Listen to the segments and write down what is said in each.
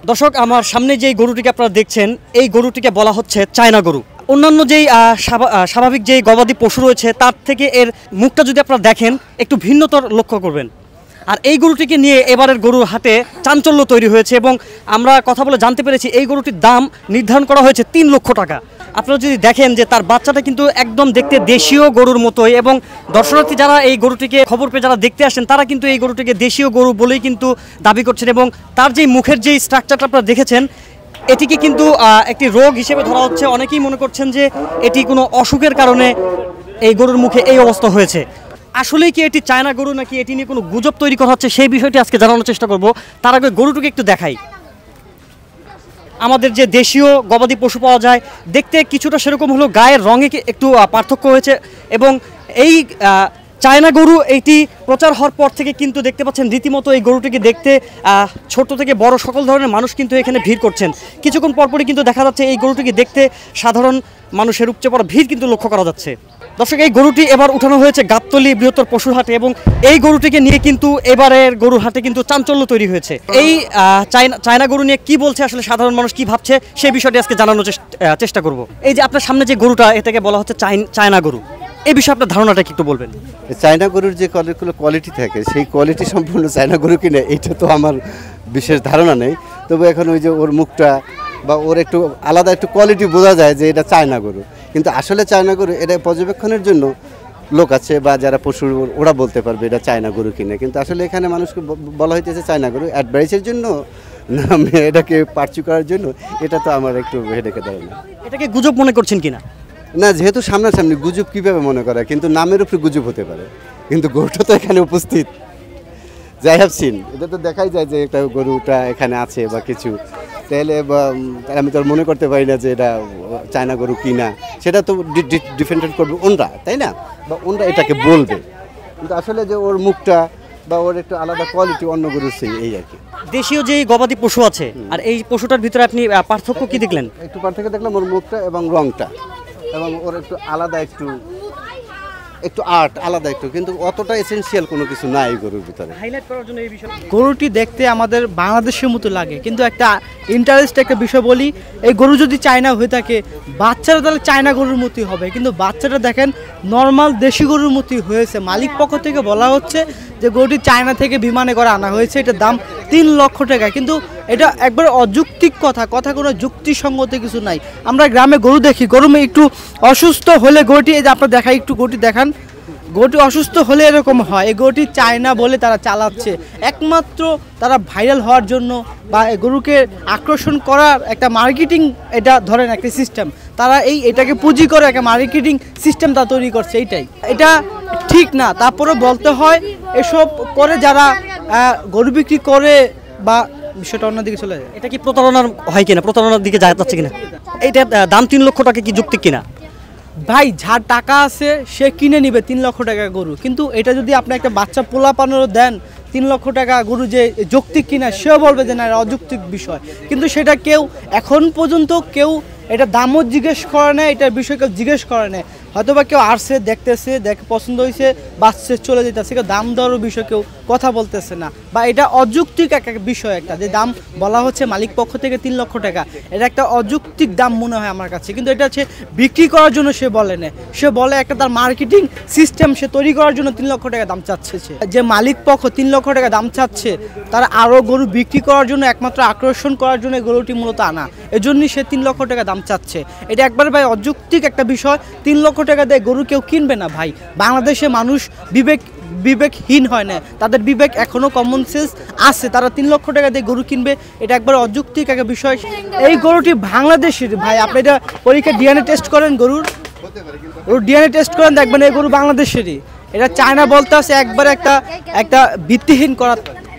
দর্শক, আমার সামনে যে গরুটিকে আপনারা দেখছেন, এই গরুটিকে বলা হচ্ছে চায়না গরু। অন্যান্য যেই স্বাভাবিক যেই গবাদি পশু রয়েছে তার থেকে এর মুখটা যদি আপনারা দেখেন একটু ভিন্নতর লক্ষ্য করবেন। আর এই গরুটিকে নিয়ে এবারের গরুর হাটে চাঞ্চল্য তৈরি হয়েছে এবং আমরা কথা বলে জানতে পেরেছি এই গরুটির দাম নির্ধারণ করা হয়েছে 3 লক্ষ টাকা। আপনারা যদি দেখেন যে তার বাচ্চাটা কিন্তু একদম দেখতে দেশীয় গরুর মতোই, এবং দর্শনার্থী যারা এই গরুটিকে খবর পেয়ে যারা দেখতে আসেন তারা কিন্তু এই গরুটিকে দেশীয় গরু বলেই কিন্তু দাবি করছেন। এবং তার যেই মুখের যেই স্ট্রাকচারটা আপনারা দেখেছেন, এটিকে কিন্তু একটি রোগ হিসেবে ধরা হচ্ছে। অনেকেই মনে করছেন যে এটি কোনো অসুখের কারণে এই গরুর মুখে এই অবস্থা হয়েছে। আসলেই কি এটি চায়না গরু নাকি এটি নিয়ে কোনো গুজব তৈরি করা হচ্ছে, সেই বিষয়টি আজকে জানানোর চেষ্টা করব। তার আগে গরুটিকে একটু দেখাই। আমাদের যে দেশীয় গবাদি পশু পাওয়া যায় দেখতে কিছুটা সেরকম হলো, গায়ের রঙে একটু পার্থক্য হয়েছে। এবং এই চায়না গরু এইটি প্রচার হওয়ার পর থেকে কিন্তু দেখতে পাচ্ছেন রীতিমতো এই গরুটিকে দেখতে ছোট থেকে বড় সকল ধরনের মানুষ কিন্তু এখানে ভিড় করছেন। কিছুক্ষণ পরপরই কিন্তু দেখা যাচ্ছে এই গরুটিকে দেখতে সাধারণ মানুষের উপচে পড়া ভিড় কিন্তু লক্ষ্য করা যাচ্ছে। দর্শক, এই গরুটি এবার উঠানো হয়েছে গাবতলী বৃহত্তর পশুর হাটে এবং এই গরুটিকে নিয়ে কিন্তু এবারের গরুর হাটে কিন্তু চাঞ্চল্য তৈরি হয়েছে। এই চায়না গরু নিয়ে কি বলছে আসলে সাধারণ মানুষ কি ভাবছে সেই বিষয়টি আজকে জানানোর চেষ্টা করব। এই যে আপনার সামনে যে গরুটা, এটাকে বলা হচ্ছে চায়না গরু, এই বিষয়ে আপনার ধারণাটা কি একটু বলবেন? চায়না গরুর যে কোয়ালিটি থাকে সেই কোয়ালিটি সম্পূর্ণ চায়না গরু কিনে এটা তো আমার বিশেষ ধারণা নেই। তবে এখন ওই যে ওর মুখটা বা ওর একটু আলাদা একটু কোয়ালিটি বোঝা যায় যে এটা চায়না গরু, কিন্তু আসলে চায়না গরু এটা পর্যবেক্ষণের জন্য লোক আছে বা যারা পশু ওরা বলতে পারবে এটা চায়না গরু কিনে, কিন্তু আসলে এখানে মানুষকে বলা হইতেছে চায়না গরু অ্যাডভাইসের জন্য না এটাকে পার্চু করার জন্য, এটা তো আমার একটু হেডেকে দেয় না। এটাকে গুজব মনে করছেন কিনা? না, যেহেতু সামনাসামনি গুজব কীভাবে মনে করা, কিন্তু নামের উপরে গুজব হতে পারে, কিন্তু গরুটা তো এখানে উপস্থিত। যাই হ্যাভ সিন, এটা তো দেখাই যায় যে একটা গরুটা এখানে আছে বা কিছু, তাহলে আমি তো মনে করতে পারি না যে এটা চায়না গরু কিনা। সেটা তো ডিফেন্ড করবে ওনরা, তাই না? বা ওনরা এটাকে বলবে, কিন্তু আসলে যে ওর মুখটা বা ওর একটু আলাদা কোয়ালিটি অন্য গরুর সেই, এই আর কি। দেশীয় যেই গবাদি পশু আছে আর এই পশুটার ভিতরে আপনি পার্থক্য কি দেখলেন? একটু পার্থক্য দেখলাম ওর মুখটা এবং রংটা, এবং ওর একটু আলাদা একটু আর্ট আলাদা একটু, কিন্তু অতটা এসেনশিয়াল কোনো কিছু নাই গরুর ভিতরে। হাইলাইট করার জন্য এই বিষয়, গরুটি দেখতে আমাদের বাংলাদেশের মতো লাগে, কিন্তু একটা ইন্টারেস্ট একটা বিষয় বলি, এই গরু যদি চায়না হয়ে থাকে বাচ্চারা তাহলে চায়না গরুর মতোই হবে, কিন্তু বাচ্চাটা দেখেন নর্মাল দেশি গরুর মতোই হয়েছে। মালিক পক্ষ থেকে বলা হচ্ছে যে গরুটি চায়না থেকে বিমানে করে আনা হয়েছে, এটার দাম 3 লক্ষ টাকা, কিন্তু এটা একবার অযৌক্তিক কথা কোনো যুক্তিসঙ্গত কিছু নাই। আমরা গ্রামে গরু দেখি, গরু একটু অসুস্থ হলে গরুটি, এই যে আপনার দেখাই একটু গরুটি দেখান, গরুটি অসুস্থ হলে এরকম হয়। এই গরুটি চায়না বলে তারা চালাচ্ছে একমাত্র তারা ভাইরাল হওয়ার জন্য বা গরুকে আকর্ষণ করার একটা মার্কেটিং, এটা ধরেন একটা সিস্টেম, তারা এটাকে পুঁজি করে একটা মার্কেটিং সিস্টেম তা তৈরি করছে। এটা ঠিক না। তারপরে বলতে হয় এসব করে যারা গরু বিক্রি করে বা বিষয়টা অন্যদিকে চলে যায়, এটা কি প্রতারণার হয় কিনা, প্রতারণার দিকে যাচ্ছে কিনা? এইটার দাম 3 লক্ষ টাকা কি যৌক্তিক কিনা? ভাই, যার টাকা আছে সে কিনে নিবে 3 লক্ষ টাকা গরু, কিন্তু এটা যদি আপনি একটা বাচ্চা পোলাপানেরও দেন 3 লক্ষ টাকা গরু যে যৌক্তিক কিনা, সেও বলবে যে না এটা অযৌক্তিক বিষয়। কিন্তু সেটা কেউ এখন পর্যন্ত কেউ এটা দামও জিজ্ঞেস করে না, এটার বিষয় কেউ জিজ্ঞেস করে না। হয়তো বা কেউ আসছে, দেখতেছে, পছন্দ হয়েছে, বাচ্চা চলে যেতেছে, কেউ দাম দেওয়ারও বিষয় কেউ কথা বলতেছে না, বা এটা অযৌক্তিক একটা বিষয়, একটা যে দাম বলা হচ্ছে মালিক পক্ষ থেকে 3 লক্ষ টাকা, এটা একটা অযৌক্তিক দাম মনে হয় আমার কাছে। কিন্তু এটা হচ্ছে বিক্রি করার জন্য সে বলে না, সে বলে একটা তার মার্কেটিং সিস্টেম সে তৈরি করার জন্য 3 লক্ষ টাকা দাম চাচ্ছে। যে মালিক পক্ষ 3 লক্ষ টাকা দাম চাচ্ছে, তারা আরও গরু বিক্রি করার জন্য, একমাত্র আকর্ষণ করার জন্য গরুটি মূলত আনা, এজন্যই সে 3 লক্ষ টাকা দাম চাচ্ছে। এটা একবার ভাই অযৌক্তিক একটা বিষয়। 3 লক্ষ টাকা দিয়ে গরু কেউ কিনবে না ভাই। বাংলাদেশে মানুষ বিবেকহীন হয় না, তাদের বিবেক এখনো কমন সেন্স আছে, তারা 3 লক্ষ টাকা দিয়ে গরু কিনবে, এটা একবার অযৌক্তিক একটা বিষয়। এই গরুটি বাংলাদেশের ভাই, আপনি এটা পরীক্ষা ডিএনএ টেস্ট করেন, গরুর ডিএনএ টেস্ট করেন, দেখবেন এই গরু বাংলাদেশেরই। এটা চায়না বলতে আছে একবার একটা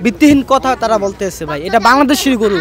ভিত্তিহীন কথা তারা বলতে আছে ভাই, এটা বাংলাদেশের গরু।